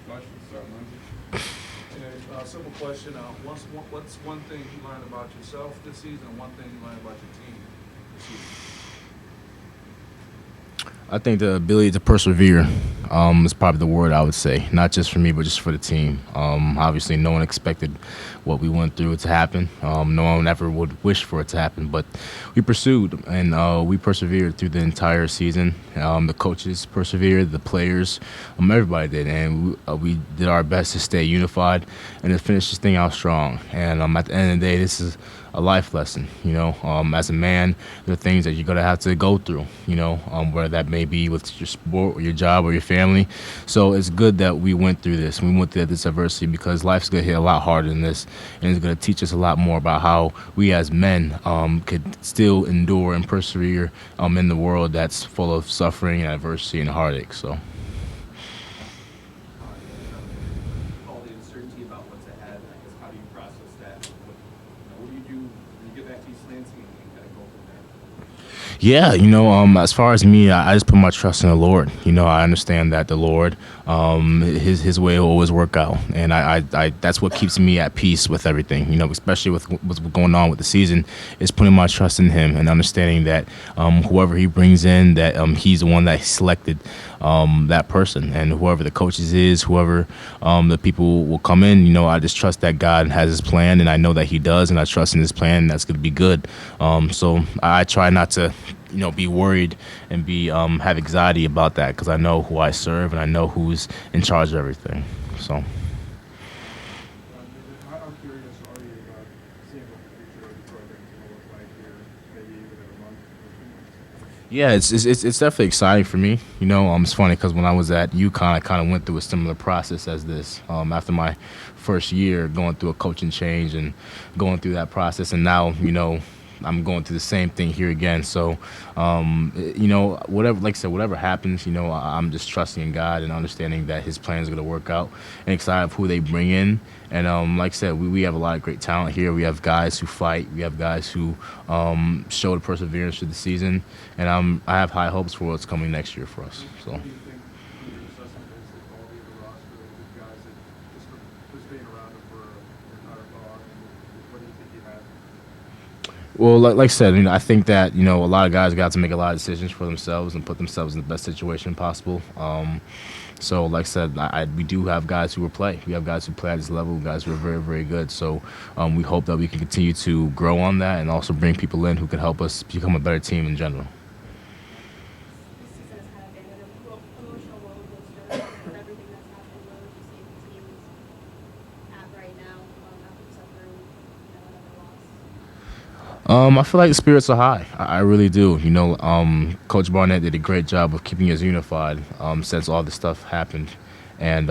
questions. Start Lindsay. Okay, simple question. What's one thing you learned about yourself this season and one thing you learned about your team this season? I think the ability to persevere is probably the word I would say, not just for me, but just for the team. Obviously, no one expected what we went through to happen. No one ever would wish for it to happen, but we pursued and we persevered through the entire season. The coaches persevered, the players, everybody did, and we did our best to stay unified and to finish this thing out strong. And at the end of the day, this is a life lesson. As a man, there are things that you're gonna have to go through. Whether that may be with your sport or your job or your family. So it's good that we went through this. We went through this adversity because life's gonna hit a lot harder than this, and it's gonna teach us a lot more about how we as men could still endure and persevere in the world that's full of suffering and adversity and heartache. So. All the uncertainty about what's ahead. I guess how do you process that? What do you do when you get back to East Lansing and kind of go from there? Yeah, as far as me, I just put my trust in the Lord. I understand that the Lord, His way will always work out, and I that's what keeps me at peace with everything. Especially with what's going on with the season, is putting my trust in Him and understanding that whoever He brings in, that He's the one that selected that person, and whoever the coaches is, whoever the people will come in. I just trust that God has His plan, and I know that He does, and I trust in His plan. And that's going to be good. So I try not to be worried and be have anxiety about that because I know who I serve and I know who's in charge of everything. So. I'm curious, are you about seeing what the future of the program is going to look like here, maybe even in a month or 2 months? Yeah, it's definitely exciting for me. It's funny because when I was at UConn, I kind of went through a similar process as this. After my first year, going through a coaching change and going through that process, and now I'm going through the same thing here again. So, whatever, like I said, whatever happens, I'm just trusting in God and understanding that His plan is going to work out, and excited of who they bring in. And like I said, we have a lot of great talent here. We have guys who fight. We have guys who show the perseverance through the season, and I have high hopes for what's coming next year for us. So. What do you think your assessment is the quality of the roster of these guys that just being around them for your entire thought? What do you think you have? Well, like I said, I think that a lot of guys got to make a lot of decisions for themselves and put themselves in the best situation possible. So, like I said, we do have guys who will play. We have guys who play at this level, guys who are very, very good. So, we hope that we can continue to grow on that and also bring people in who can help us become a better team in general. This season has kind of been an emotional roller coaster with everything that's happened. Where would you say the team is at right now after suffering another loss? I feel like the spirits are high. I really do. Coach Barnett did a great job of keeping us unified since all this stuff happened, and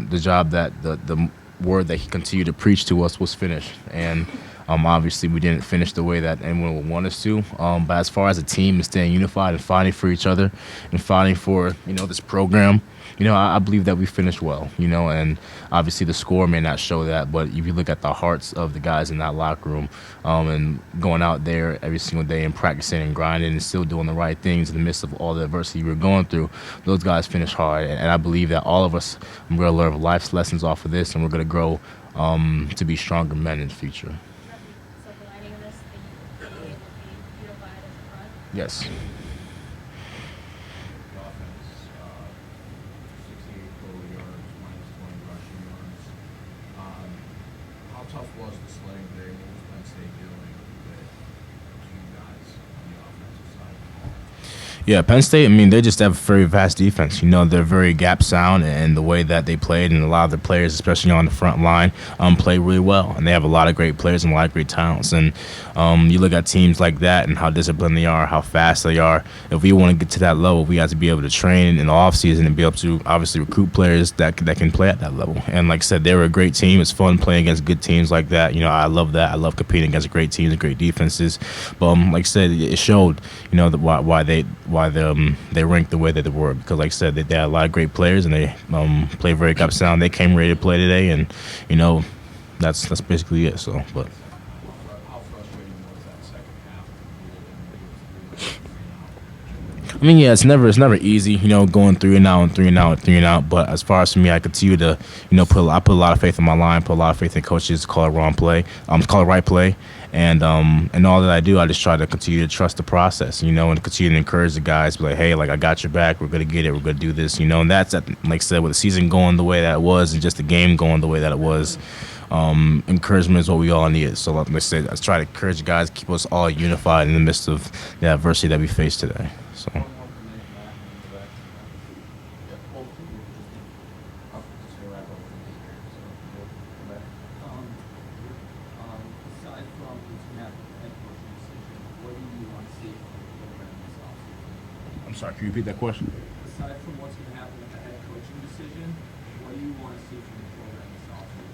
the job that the word that he continued to preach to us was finished. And obviously, we didn't finish the way that anyone would want us to. But as far as a team and staying unified and fighting for each other and fighting for this program, I believe that we finished well. And obviously the score may not show that, but if you look at the hearts of the guys in that locker room and going out there every single day and practicing and grinding and still doing the right things in the midst of all the adversity we're going through, those guys finished hard. And I believe that all of us are going to learn life's lessons off of this, and we're going to grow to be stronger men in the future. Silver lining in this, that you be able to be unified as a front. Yes. The offense, 68 total yards, minus 20 rushing yards. How tough was the sledding today? What was Penn State doing to you guys on the offensive side? Yeah, Penn State, they just have a very vast defense. They're very gap sound, and the way that they played, and a lot of the players, especially on the front line, play really well. And they have a lot of great players and a lot of great talents. And you look at teams like that and how disciplined they are, how fast they are. If we want to get to that level, we have to be able to train in the offseason and be able to obviously recruit players that can play at that level. And like I said, they were a great team. It's fun playing against good teams like that. I love that. I love competing against great teams and great defenses. But like I said, it showed, why they ranked the way that they were, because like I said, they had a lot of great players and they played very gap sound. They came ready to play today, and that's basically it. So, but How frustrating was that second half? I mean, yeah, it's never easy, going 3-and-out and 3-and-out and 3-and-out. But as far as for me, I continue to, I put a lot of faith in my line, put a lot of faith in coaches to call it wrong play, call it right play, and all that I do, I just try to continue to trust the process, and continue to encourage the guys, be like, hey, like I got your back, we're gonna get it, we're gonna do this, and that's like I said, with the season going the way that it was, and just the game going the way that it was. Encouragement is what we all need. So like I said, I try to encourage the guys, keep us all unified in the midst of the adversity that we face today. So. One more from me, Matt, and then we'll go back to you. Yeah, both of you just I'll just gonna wrap up with you here, so we'll go back. Aside from what's going to happen with the head coaching decision, what do you want to see from the program this offseason? I'm sorry, can you repeat that question? Aside from what's going to happen with the head coaching decision, what do you want to see from the program this offseason?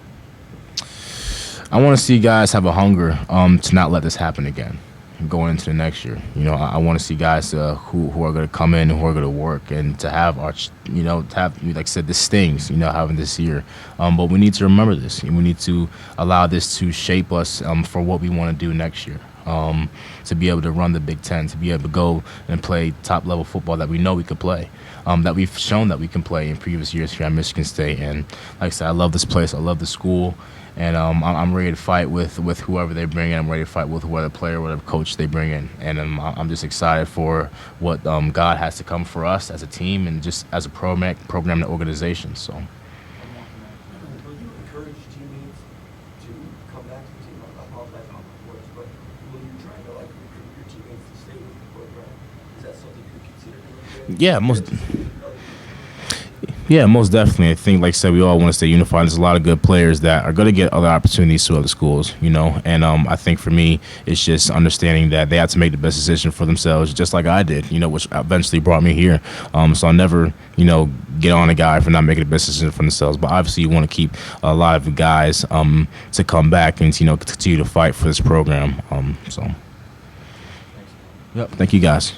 I want to see guys have a hunger to not let this happen again going into the next year. I want to see guys who are going to come in and who are going to work and to have our, to have, like I said, the stings, having this year. But we need to remember this. And we need to allow this to shape us for what we want to do next year. To be able to run the Big Ten, to be able to go and play top-level football that we know we could play, that we've shown that we can play in previous years here at Michigan State. And like I said, I love this place. I love the school. And I'm ready to fight with whoever they bring in. I'm ready to fight with whatever player, whatever coach they bring in. And I'm just excited for what God has to come for us as a team and just as a program and organization. So. Will you encourage teammates to come back to the team? I apologize on the words, but will you try to recruit your teammates to stay with the program? Is that something you could consider doing? Yeah, most definitely. I think, like I said, we all want to stay unified. There's a lot of good players that are going to get other opportunities to other schools, And I think for me, it's just understanding that they have to make the best decision for themselves, just like I did, which eventually brought me here. So I'll never, get on a guy for not making the best decision for themselves. But obviously, you want to keep a lot of guys to come back and, continue to fight for this program. So, yep. Thank you, guys.